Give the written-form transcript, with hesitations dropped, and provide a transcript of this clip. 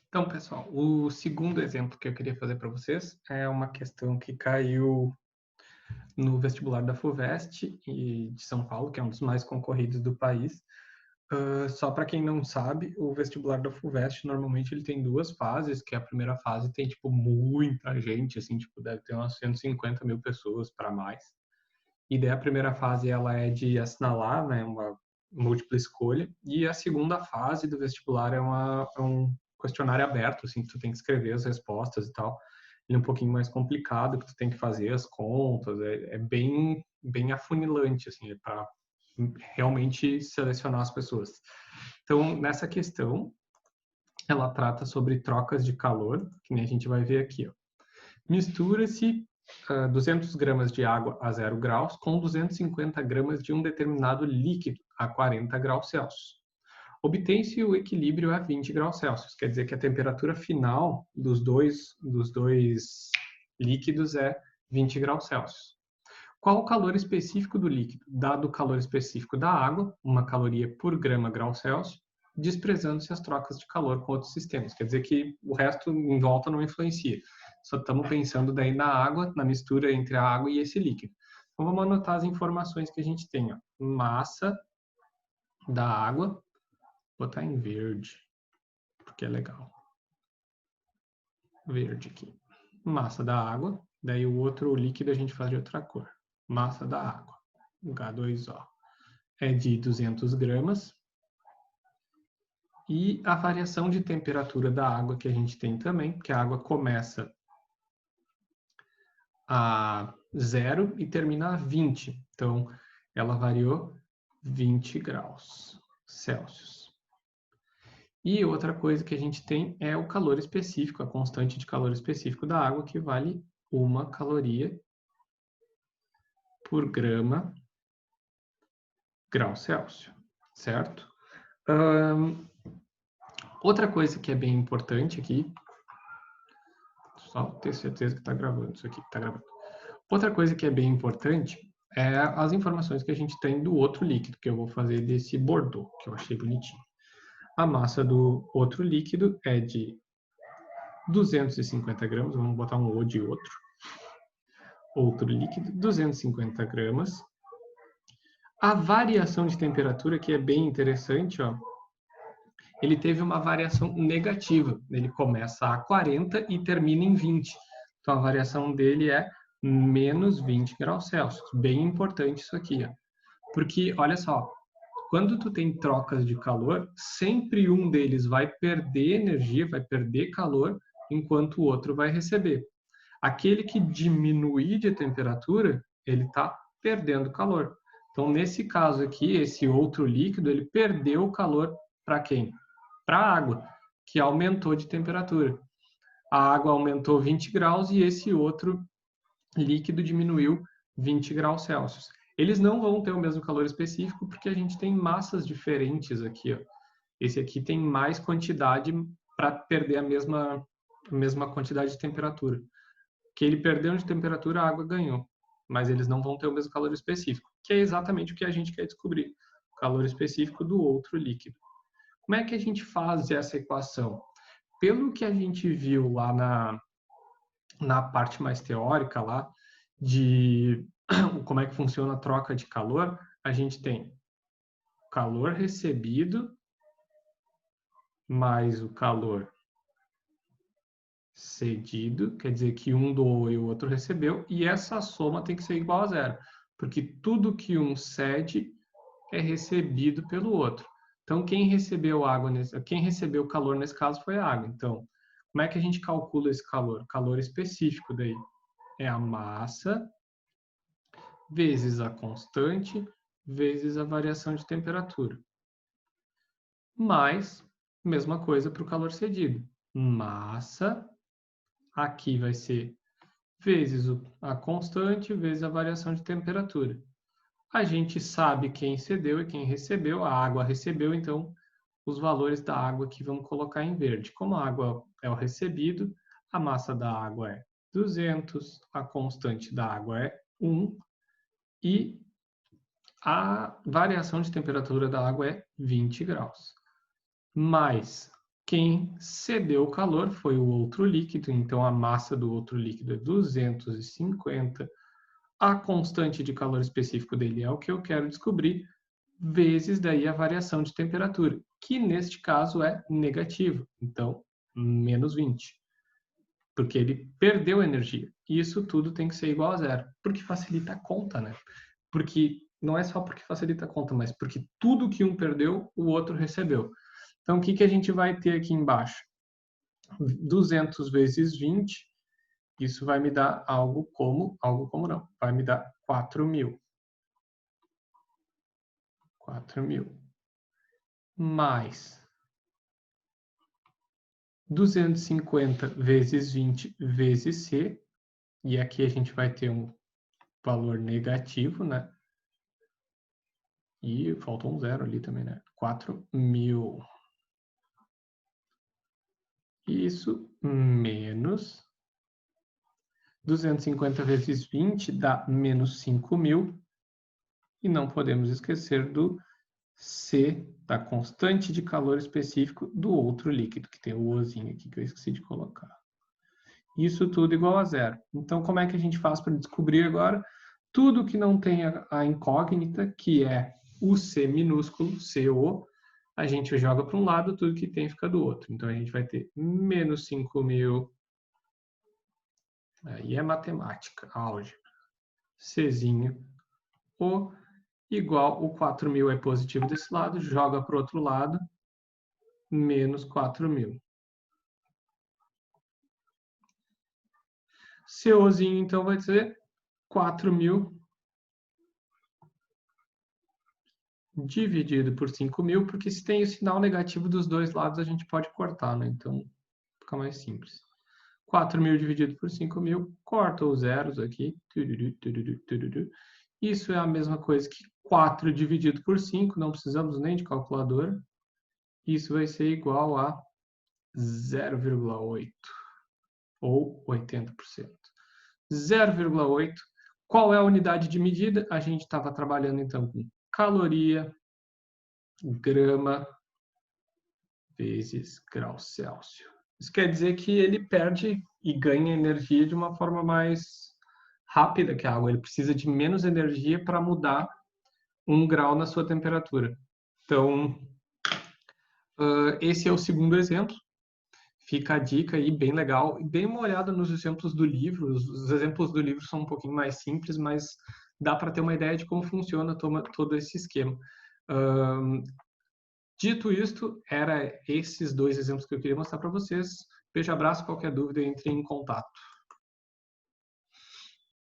Então, pessoal, o segundo exemplo que eu queria fazer para vocês é uma questão que caiu no vestibular da FUVEST e de São Paulo, que é um dos mais concorridos do país. Só para quem não sabe, o vestibular da FUVEST normalmente ele tem duas fases, que a primeira fase tem tipo muita gente, assim, tipo deve ter umas 150 mil pessoas para mais. E daí a primeira fase ela é de assinalar, né, uma múltipla escolha, e a segunda fase do vestibular é um questionário aberto, assim, que tu tem que escrever as respostas e tal. Ele é um pouquinho mais complicado, que tu tem que fazer as contas, é bem afunilante, assim, é para realmente selecionar as pessoas. Então, nessa questão, ela trata sobre trocas de calor, que nem a gente vai ver aqui, ó. Mistura-se 200 gramas de água a 0 graus com 250 gramas de um determinado líquido a 40 graus Celsius. Obtém-se o equilíbrio a 20 graus Celsius, quer dizer que a temperatura final dos dois líquidos é 20 graus Celsius. Qual o calor específico do líquido? Dado o calor específico da água, uma caloria por grama grau Celsius, desprezando-se as trocas de calor com outros sistemas. Quer dizer que o resto em volta não influencia. Só estamos pensando daí na água, na mistura entre a água e esse líquido. Então vamos anotar as informações que a gente tem. Ó. Massa da água, vou botar em verde, porque é legal. Verde aqui. Massa da água, daí o outro líquido a gente faz de outra cor. Massa da água, H2O. É de 200 gramas. E a variação de temperatura da água que a gente tem também, porque a água começa a 0 e termina a 20. Então, ela variou 20 graus Celsius. E outra coisa que a gente tem é o calor específico, a constante de calor específico da água, que vale 1 caloria por grama grau Celsius, certo? Outra coisa que é bem importante aqui, só ter certeza que está gravando isso aqui, está gravando. Outra coisa que é bem importante é as informações que a gente tem do outro líquido, que eu vou fazer desse Bordeaux, que eu achei bonitinho. A massa do outro líquido é de 250 gramas, vamos botar um O de outro. Outro líquido, 250 gramas. A variação de temperatura, que é bem interessante, ó, ele teve uma variação negativa. Ele começa a 40 e termina em 20. Então, a variação dele é menos 20 graus Celsius. Bem importante isso aqui, ó. Porque, olha só, quando tu tem trocas de calor, sempre um deles vai perder energia, vai perder calor, enquanto o outro vai receber. Aquele que diminuir de temperatura, ele está perdendo calor. Então, nesse caso aqui, esse outro líquido, ele perdeu o calor para quem? Para a água, que aumentou de temperatura. A água aumentou 20 graus e esse outro líquido diminuiu 20 graus Celsius. Eles não vão ter o mesmo calor específico porque a gente tem massas diferentes aqui. Ó. Esse aqui tem mais quantidade para perder a mesma quantidade de temperatura. Que ele perdeu de temperatura, a água ganhou. Mas eles não vão ter o mesmo calor específico, que é exatamente o que a gente quer descobrir. O calor específico do outro líquido. Como é que a gente faz essa equação? Pelo que a gente viu lá na parte mais teórica lá, de como é que funciona a troca de calor, a gente tem calor recebido mais o calor cedido, quer dizer que um doou e o outro recebeu, e essa soma tem que ser igual a zero, porque tudo que um cede é recebido pelo outro. Então, quem recebeu calor nesse caso foi a água. Então, como é que a gente calcula esse calor? Calor específico daí é a massa vezes a constante vezes a variação de temperatura. Mais, mesma coisa para o calor cedido. Massa, aqui vai ser vezes a constante vezes a variação de temperatura. A gente sabe quem cedeu e quem recebeu, a água recebeu, então os valores da água aqui vamos colocar em verde. Como a água é o recebido, a massa da água é 200, a constante da água é 1 e a variação de temperatura da água é 20 graus. Mais Quem cedeu o calor foi o outro líquido, então a massa do outro líquido é 250. A constante de calor específico dele é o que eu quero descobrir, vezes daí a variação de temperatura, que neste caso é negativa, então menos 20, porque ele perdeu energia. E isso tudo tem que ser igual a zero, porque facilita a conta, né? Porque não é só porque facilita a conta, mas porque tudo que um perdeu, o outro recebeu. Então, o que a gente vai ter aqui embaixo? 200 vezes 20, isso vai me dar algo como não, vai me dar 4.000. 4.000. Mais 250 vezes 20 vezes C, e aqui a gente vai ter um valor negativo, né? E faltou um zero ali também, né? 4.000. Isso menos 250 vezes 20 dá menos 5.000. E não podemos esquecer do C, da constante de calor específico do outro líquido, que tem o Ozinho aqui que eu esqueci de colocar. Isso tudo igual a zero. Então, como é que a gente faz para descobrir agora? Tudo que não tem a incógnita, que é o C minúsculo, CO, a gente joga para um lado, tudo que tem fica do outro. Então, a gente vai ter menos 5.000. Aí é matemática, álgebra. Czinho, O, igual o 4.000 é positivo desse lado, joga para o outro lado, menos 4.000. COzinho, então, vai ser 4.000 dividido por 5.000, porque se tem o sinal negativo dos dois lados, a gente pode cortar, né? Então, fica mais simples. 4.000 dividido por 5.000, corta os zeros aqui. Isso é a mesma coisa que 4 dividido por 5, não precisamos nem de calculadora. Isso vai ser igual a 0,8 ou 80%. 0,8. Qual é a unidade de medida? A gente estava trabalhando então com caloria, grama, vezes grau Celsius. Isso quer dizer que ele perde e ganha energia de uma forma mais rápida que a água. Ele precisa de menos energia para mudar 1 grau na sua temperatura. Então, esse é o segundo exemplo. Fica a dica aí, bem legal. Dê uma olhada nos exemplos do livro. Os exemplos do livro são um pouquinho mais simples, mas dá para ter uma ideia de como funciona todo esse esquema. Dito isto, era esses dois exemplos que eu queria mostrar para vocês. Beijo, abraço, qualquer dúvida, entre em contato.